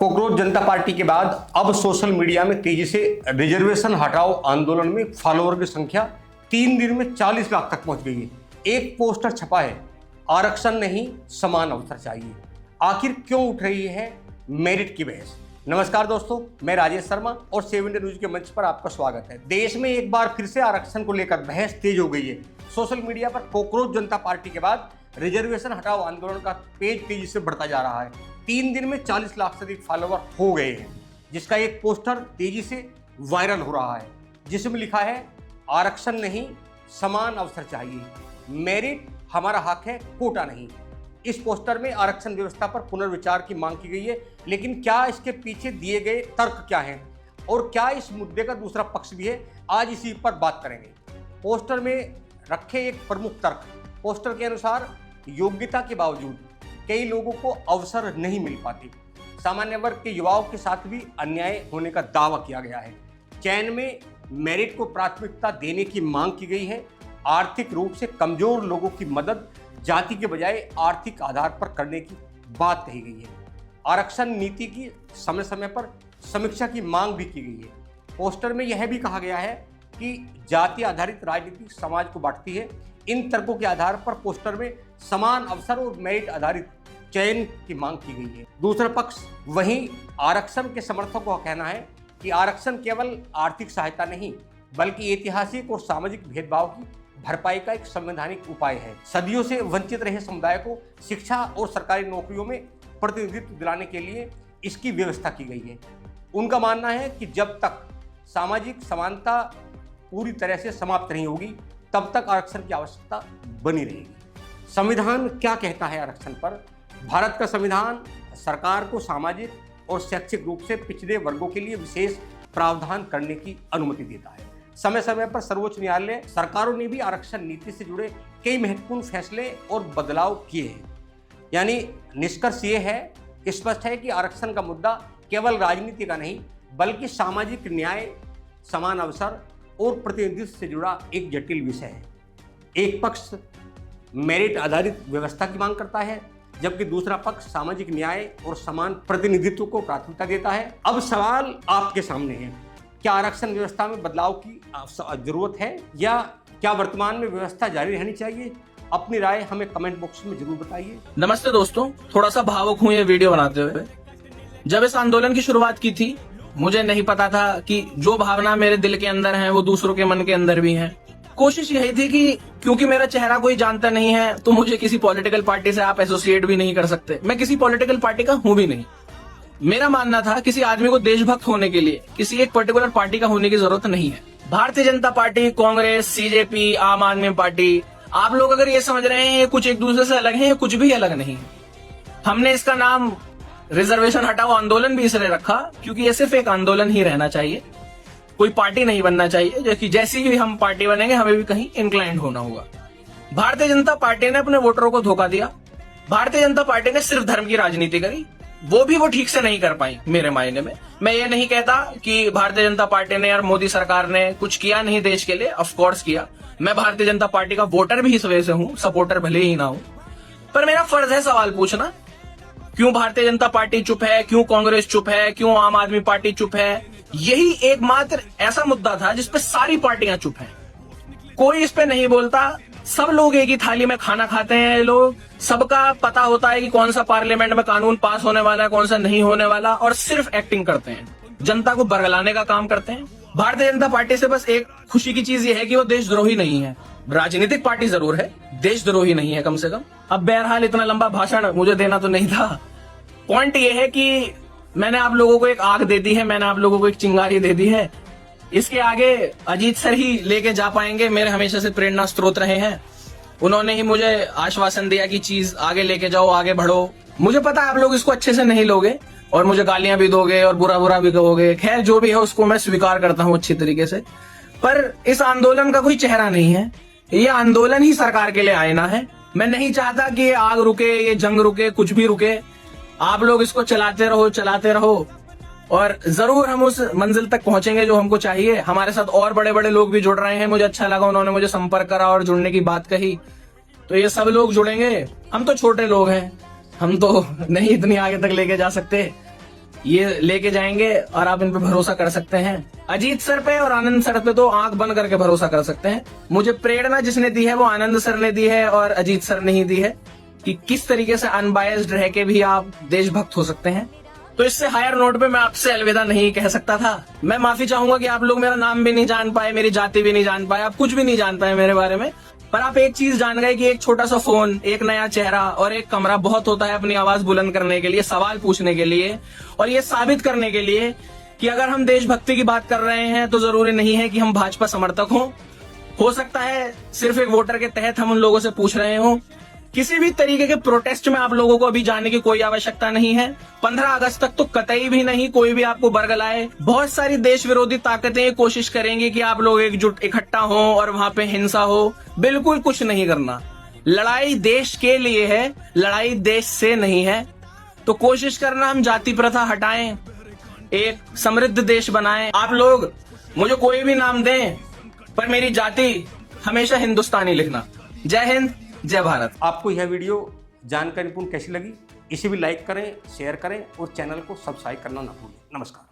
Cockroach जनता party के बाद अब सोशल मीडिया में तेजी से रिजर्वेशन हटाओ आंदोलन में फॉलोअर की संख्या 3 दिन में 40 लाख तक पहुंच गई है। एक पोस्टर छपा है, आरक्षण नहीं समान अवसर चाहिए। आखिर क्यों उठ रही है मेरिट की बहस। नमस्कार दोस्तों, मैं राजेश शर्मा और 7 इंडिया न्यूज के मंच पर आपका स्वागत है। देश में एक बार फिर से आरक्षण को लेकर बहस तेज हो गई है। सोशल मीडिया पर कॉकरोच जनता पार्टी के बाद रिजर्वेशन हटाओ आंदोलन का पेज तेजी से बढ़ता जा रहा है। 3 दिन में 40 लाख से अधिक फॉलोवर हो गए हैं, जिसका एक पोस्टर तेजी से वायरल हो रहा है, जिसमें लिखा है आरक्षण नहीं समान अवसर चाहिए, मेरिट हमारा हक है, कोटा नहीं। इस पोस्टर में आरक्षण व्यवस्था पर पुनर्विचार की मांग की गई है, लेकिन क्या इसके पीछे दिए गए तर्क क्या हैं और क्या इस मुद्दे का दूसरा पक्ष भी है, आज इसी पर बात करेंगे। पोस्टर में रखे एक प्रमुख तर्क, पोस्टर के अनुसार योग्यता के बावजूद कई लोगों को अवसर नहीं मिल पाते। सामान्य वर्ग के युवाओं के साथ भी अन्याय होने का दावा किया गया है। चयन में मेरिट को प्राथमिकता देने की मांग की गई है। आर्थिक रूप से कमजोर लोगों की मदद जाति के बजाय आर्थिक आधार पर करने की बात कही गई है। आरक्षण नीति की समय समय पर समीक्षा की मांग भी की गई है। पोस्टर में यह भी कहा गया है कि जाति आधारित राजनीति समाज को बांटती है। इन तर्कों के आधार पर पोस्टर में समान अवसर और मेरिट आधारित चयन की मांग की गई है। दूसरा पक्ष वहीं आरक्षण के समर्थकों का कहना है कि आरक्षण केवल आर्थिक सहायता नहीं, बल्कि ऐतिहासिक और सामाजिक भेदभाव की भरपाई का एक संवैधानिक उपाय है। सदियों से वंचित रहे समुदाय को शिक्षा और सरकारी नौकरियों में प्रतिनिधित्व दिलाने के लिए इसकी व्यवस्था की गई है। उनका मानना है कि जब तक सामाजिक समानता पूरी तरह से समाप्त नहीं होगी, तब तक आरक्षण की आवश्यकता बनी रहेगी। संविधान क्या कहता है आरक्षण पर? भारत का संविधान सरकार को सामाजिक और शैक्षिक रूप से पिछड़े वर्गों के लिए विशेष प्रावधान करने की अनुमति देता है। समय समय पर सर्वोच्च न्यायालय सरकारों ने भी आरक्षण नीति से जुड़े कई महत्वपूर्ण फैसले और बदलाव किए हैं। यानी निष्कर्ष ये है, स्पष्ट है कि आरक्षण का मुद्दा केवल राजनीति का नहीं, बल्कि सामाजिक न्याय, समान अवसर और प्रतिनिधित्व से जुड़ा एक जटिल विषय है। एक पक्ष मेरिट आधारित व्यवस्था की मांग करता है, जबकि दूसरा पक्ष सामाजिक न्याय और समान प्रतिनिधित्व को प्राथमिकता देता है। अब सवाल आपके सामने है, क्या आरक्षण व्यवस्था में बदलाव की जरूरत है या क्या वर्तमान में व्यवस्था जारी रहनी चाहिए? अपनी राय हमें कमेंट बॉक्स में जरूर बताइए। नमस्ते दोस्तों, थोड़ा सा भावुक हूँ ये वीडियो बनाते हुए। जब इस आंदोलन की शुरुआत की थी, मुझे नहीं पता था कि जो भावना मेरे दिल के अंदर है वो दूसरों के मन के अंदर भी है। कोशिश यही थी कि क्योंकि मेरा चेहरा कोई जानता नहीं है, तो मुझे किसी पॉलिटिकल पार्टी से आप एसोसिएट भी नहीं कर सकते। मैं किसी पॉलिटिकल पार्टी का हूं भी नहीं। मेरा मानना था किसी आदमी को देशभक्त होने के लिए किसी एक पर्टिकुलर पार्टी का होने की जरूरत नहीं है। भारतीय जनता पार्टी, कांग्रेस, सीजेपी, आम आदमी पार्टी, आप लोग अगर ये समझ रहे हैं ये कुछ एक दूसरे से अलग है, कुछ भी अलग नहीं है। हमने इसका नाम रिजर्वेशन हटाओ आंदोलन भी इसलिए रखा क्योंकि ये सिर्फ एक आंदोलन ही रहना चाहिए, कोई पार्टी नहीं बनना चाहिए। जो कि जैसी भी हम पार्टी बनेंगे हमें भी कहीं इंक्लाइंड होना होगा। भारतीय जनता पार्टी ने अपने वोटरों को धोखा दिया। भारतीय जनता पार्टी ने सिर्फ धर्म की राजनीति करी, वो ठीक से नहीं कर पाई मेरे मायने में। मैं ये नहीं कहता कि भारतीय जनता पार्टी ने और मोदी सरकार ने कुछ किया नहीं देश के लिए, ऑफ कोर्स किया। मैं भारतीय जनता पार्टी का वोटर भी इस वजह से हूँ, सपोर्टर भले ही ना हूँ, पर मेरा फर्ज है सवाल पूछना, क्यों भारतीय जनता पार्टी चुप है, क्यों कांग्रेस चुप है, क्यों आम आदमी पार्टी चुप है। यही एकमात्र ऐसा मुद्दा था जिसपे सारी पार्टियां चुप हैं। कोई इस पे नहीं बोलता। सब लोग एक ही थाली में खाना खाते हैं। लोग सबका पता होता है कि कौन सा पार्लियामेंट में कानून पास होने वाला है, कौन सा नहीं होने वाला, और सिर्फ एक्टिंग करते हैं, जनता को बरगलाने का काम करते हैं। भारतीय जनता पार्टी से बस एक खुशी की चीज ये है कि वो देशद्रोही नहीं है। राजनीतिक पार्टी जरूर है, देशद्रोही नहीं है कम से कम। अब बहरहाल इतना लंबा भाषण मुझे देना तो नहीं था। पॉइंट ये है कि मैंने आप लोगों को एक आग दे दी है, मैंने आप लोगों को एक चिंगारी दे दी है। इसके आगे अजीत सर ही लेके जा पाएंगे। मेरे हमेशा से प्रेरणा स्रोत रहे हैं। उन्होंने ही मुझे आश्वासन दिया कि चीज आगे लेके जाओ, आगे बढ़ो। मुझे पता है आप लोग इसको अच्छे से नहीं लोगे और मुझे गालियां भी दोगे और बुरा भी कहोगे। खैर, जो भी है उसको मैं स्वीकार करता हूँ अच्छी तरीके से। पर इस आंदोलन का कोई चेहरा नहीं है। ये आंदोलन ही सरकार के लिए आईना है। मैं नहीं चाहता कि ये आग रुके, ये जंग रुके, कुछ भी रुके। आप लोग इसको चलाते रहो और जरूर हम उस मंजिल तक पहुंचेंगे जो हमको चाहिए। हमारे साथ और बड़े बड़े लोग भी जुड़ रहे हैं। मुझे अच्छा लगा, उन्होंने मुझे संपर्क करा और जुड़ने की बात कही, तो ये सब लोग जुड़ेंगे। हम तो छोटे लोग हैं, हम तो नहीं इतनी आगे तक लेके जा सकते। ये लेके जाएंगे और आप इन पे भरोसा कर सकते हैं। अजीत सर पे और आनंद सर पे तो आंख बंद करके भरोसा कर सकते हैं। मुझे प्रेरणा जिसने दी है वो आनंद सर ने दी है और अजीत सर ने ही दी है कि किस तरीके से अनबायस्ड रह के भी आप देशभक्त हो सकते हैं। तो इससे हायर नोट पे मैं आपसे अलविदा नहीं कह सकता था। मैं माफी चाहूंगा कि आप लोग मेरा नाम भी नहीं जान पाए, मेरी जाति भी नहीं जान पाए, आप कुछ भी नहीं जान पाए मेरे बारे में। पर आप एक चीज जान गए कि एक छोटा सा फोन, एक नया चेहरा और एक कमरा बहुत होता है अपनी आवाज बुलंद करने के लिए, सवाल पूछने के लिए और ये साबित करने के लिए कि अगर हम देशभक्ति की बात कर रहे हैं तो जरूरी नहीं है कि हम भाजपा समर्थक हों। हो सकता है सिर्फ एक वोटर के तहत हम उन लोगों से पूछ रहे हों। किसी भी तरीके के प्रोटेस्ट में आप लोगों को अभी जाने की कोई आवश्यकता नहीं है। 15 अगस्त तक तो कतई भी नहीं कोई भी आपको बरगलाए। बहुत सारी देश विरोधी ताकतें ये कोशिश करेंगी कि आप लोग एकजुट इकट्ठा हो और वहां पे हिंसा हो। बिल्कुल कुछ नहीं करना। लड़ाई देश के लिए है, लड़ाई देश से नहीं है। तो कोशिश करना हम जाति प्रथा हटाएं, एक समृद्ध देश बनाएं। आप लोग मुझे कोई भी नाम दें पर मेरी जाति हमेशा हिंदुस्तानी लिखना। जय हिंद, जय भारत। आपको यह वीडियो जानकारीपूर्ण कैसी लगी, इसे भी लाइक करें, शेयर करें और चैनल को सब्सक्राइब करना ना भूलें। नमस्कार।